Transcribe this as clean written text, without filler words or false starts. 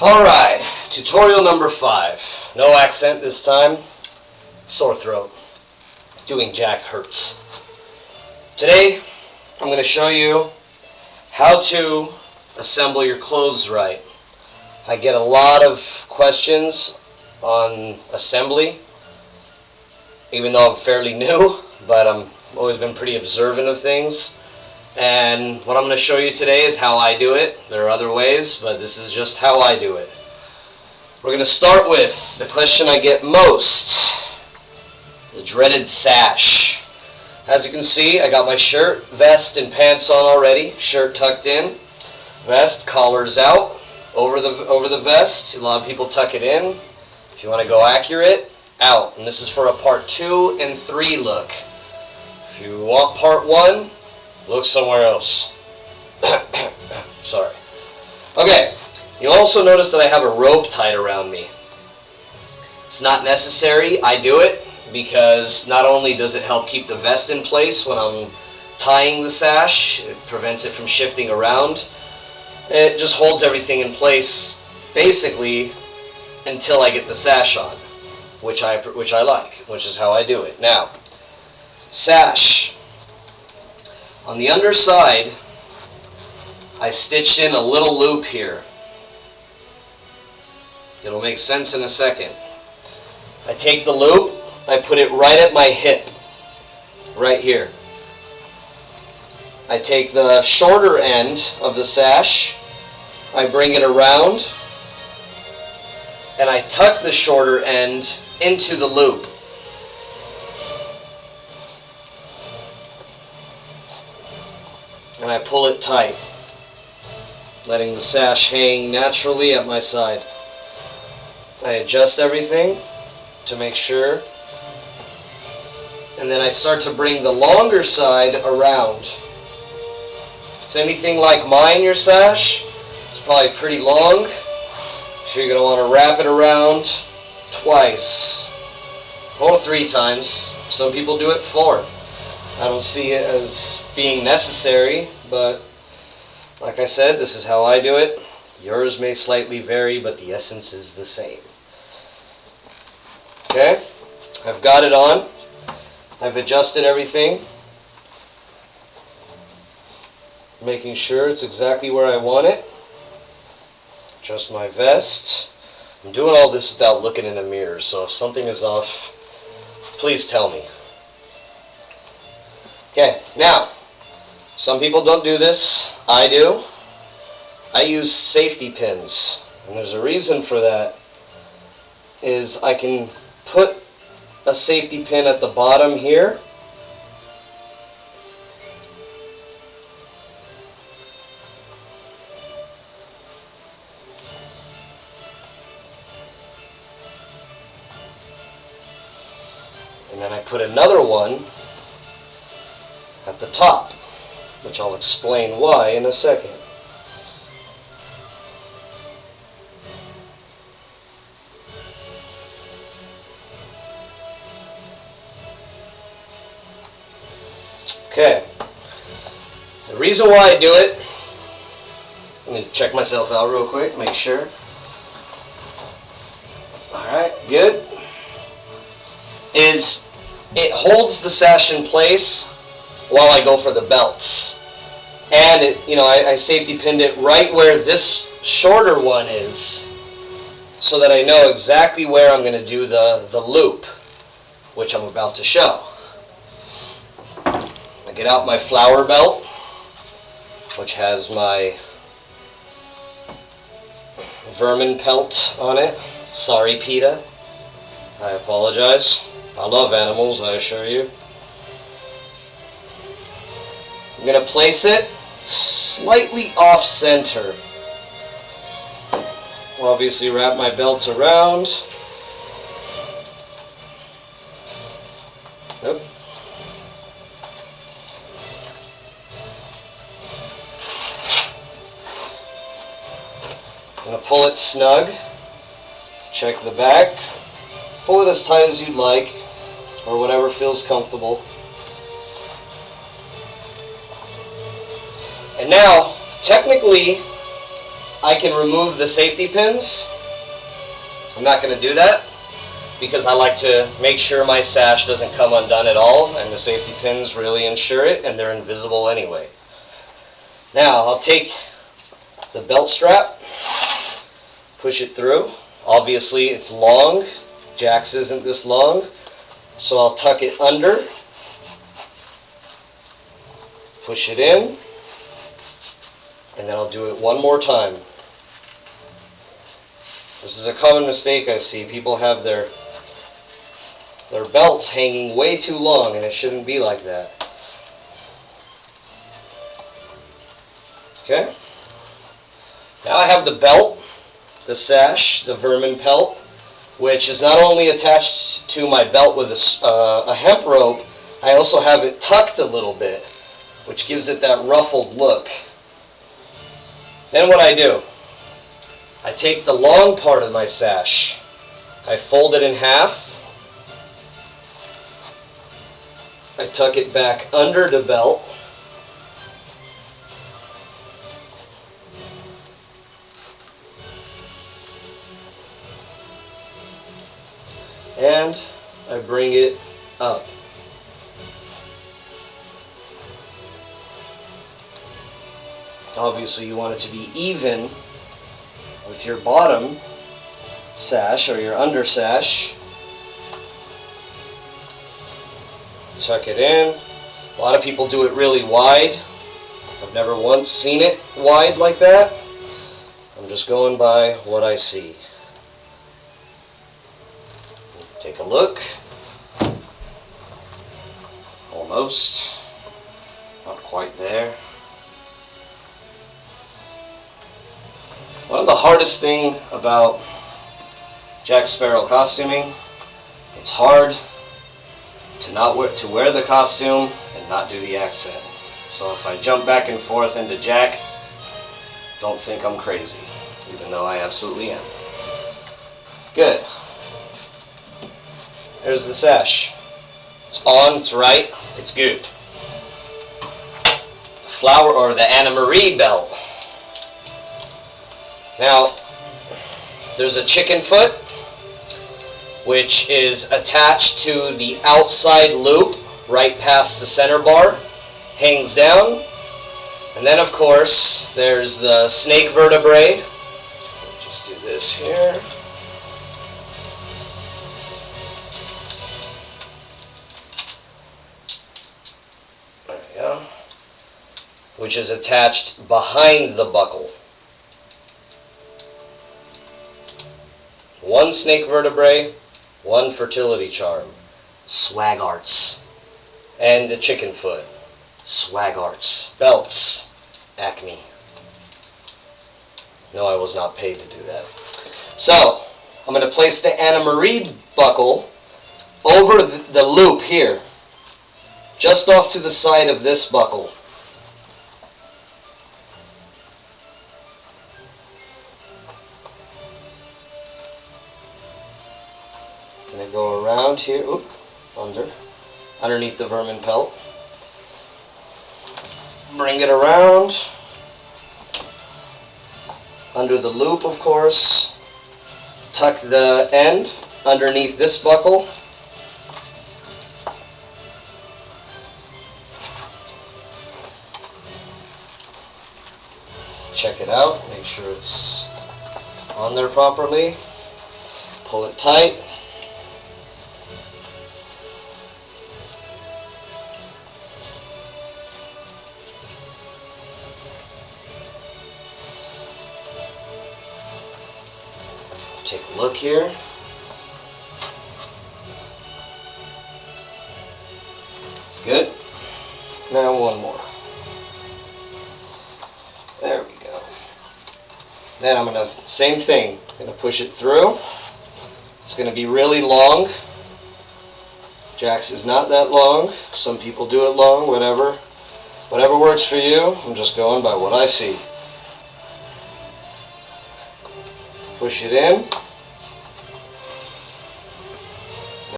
Alright, tutorial number 5. No accent this time. Sore throat. Doing jack hurts. Today, I'm going to show you how to assemble your clothes right. I get a lot of questions on assembly, even though I'm fairly new, but I've always been pretty observant of things. And what I'm going to show you today is how I do it. There are other ways, but this is just how I do it. We're going to start with the question I get most, the dreaded sash. As you can see, I got my shirt, vest, and pants on already. Shirt tucked in, vest, collars out, over the vest. A lot of people tuck it in. If you want to go accurate, out. And this is for a part 2 and 3 look. If you want part 1, look somewhere else. Sorry. Okay, you'll also notice that I have a rope tied around me. It's not necessary. I do it because not only does it help keep the vest in place when I'm tying the sash, it prevents it from shifting around. It just holds everything in place basically until I get the sash on, which I like, which is how I do it. Now, sash. On the underside, I stitched in a little loop here. It'll make sense in a second. I take the loop, I put it right at my hip, right here. I take the shorter end of the sash, I bring it around, and I tuck the shorter end into the loop. And I pull it tight, letting the sash hang naturally at my side. I adjust everything to make sure, and then I start to bring the longer side around. If it's anything like mine, your sash, it's probably pretty long, so you're going to want to wrap it around twice, or 3 times. Some people do it 4. I don't see it as being necessary, but like I said, this is how I do it. Yours may slightly vary, but the essence is the same. Okay, I've got it on. I've adjusted everything, making sure it's exactly where I want it. Adjust my vest. I'm doing all this without looking in a mirror, so if something is off, please tell me. Okay, now, some people don't do this. I do. I use safety pins, and there's a reason for that. Is I can put a safety pin at the bottom here, and then I put another one at the top, which I'll explain why in a second. Okay, the reason why I do it, let me check myself out real quick, make sure. Alright, good. Is it holds the sash in place while I go for the belts. And I safety pinned it right where this shorter one is, so that I know exactly where I'm going to do the loop, which I'm about to show. I get out my flower belt, which has my vermin pelt on it. Sorry, PETA. I apologize. I love animals, I assure you. I'm going to place it slightly off center. I'll obviously wrap my belt around. Nope. I'm going to pull it snug. Check the back. Pull it as tight as you'd like, or whatever feels comfortable. And now, technically, I can remove the safety pins. I'm not going to do that because I like to make sure my sash doesn't come undone at all, and the safety pins really ensure it, and they're invisible anyway. Now I'll take the belt strap, push it through. Obviously it's long. Jack's isn't this long, so I'll tuck it under, push it in, and then I'll do it one more time. This is a common mistake I see. People have their belts hanging way too long, and it shouldn't be like that. Okay? Now I have the belt, the sash, the vermin pelt, which is not only attached to my belt with a hemp rope, I also have it tucked a little bit, which gives it that ruffled look. Then what I do, I take the long part of my sash, I fold it in half, I tuck it back under the belt, and I bring it up. Obviously you want it to be even with your bottom sash or your under sash. Tuck it in. A lot of people do it really wide. I've never once seen it wide like that. I'm just going by what I see. Take a look. Almost. Not quite there. One of the hardest things about Jack Sparrow costuming, it's hard to wear the costume and not do the accent. So if I jump back and forth into Jack, don't think I'm crazy, even though I absolutely am. Good. There's the sash. It's on, it's right, it's good. Flower, or the Anna Marie belt. Now, there's a chicken foot, which is attached to the outside loop, right past the center bar, hangs down. And then, of course, there's the snake vertebrae. Let me just do this here. There we go. Which is attached behind the buckle. One snake vertebrae, one fertility charm. Swag arts. And the chicken foot. Swag arts. Belts. Acme. No, I was not paid to do that. So, I'm going to place the Anna Marie buckle over the loop here. Just off to the side of this buckle. I'm going to go around here, underneath the vermin pelt. Bring it around, under the loop, of course. Tuck the end underneath this buckle. Check it out, make sure it's on there properly. Pull it tight. Take a look here. Good. Now one more. There we go. Then I'm going to, same thing, going to push it through. It's going to be really long. Jack's is not that long. Some people do it long, whatever. Whatever works for you. I'm just going by what I see. Push it in.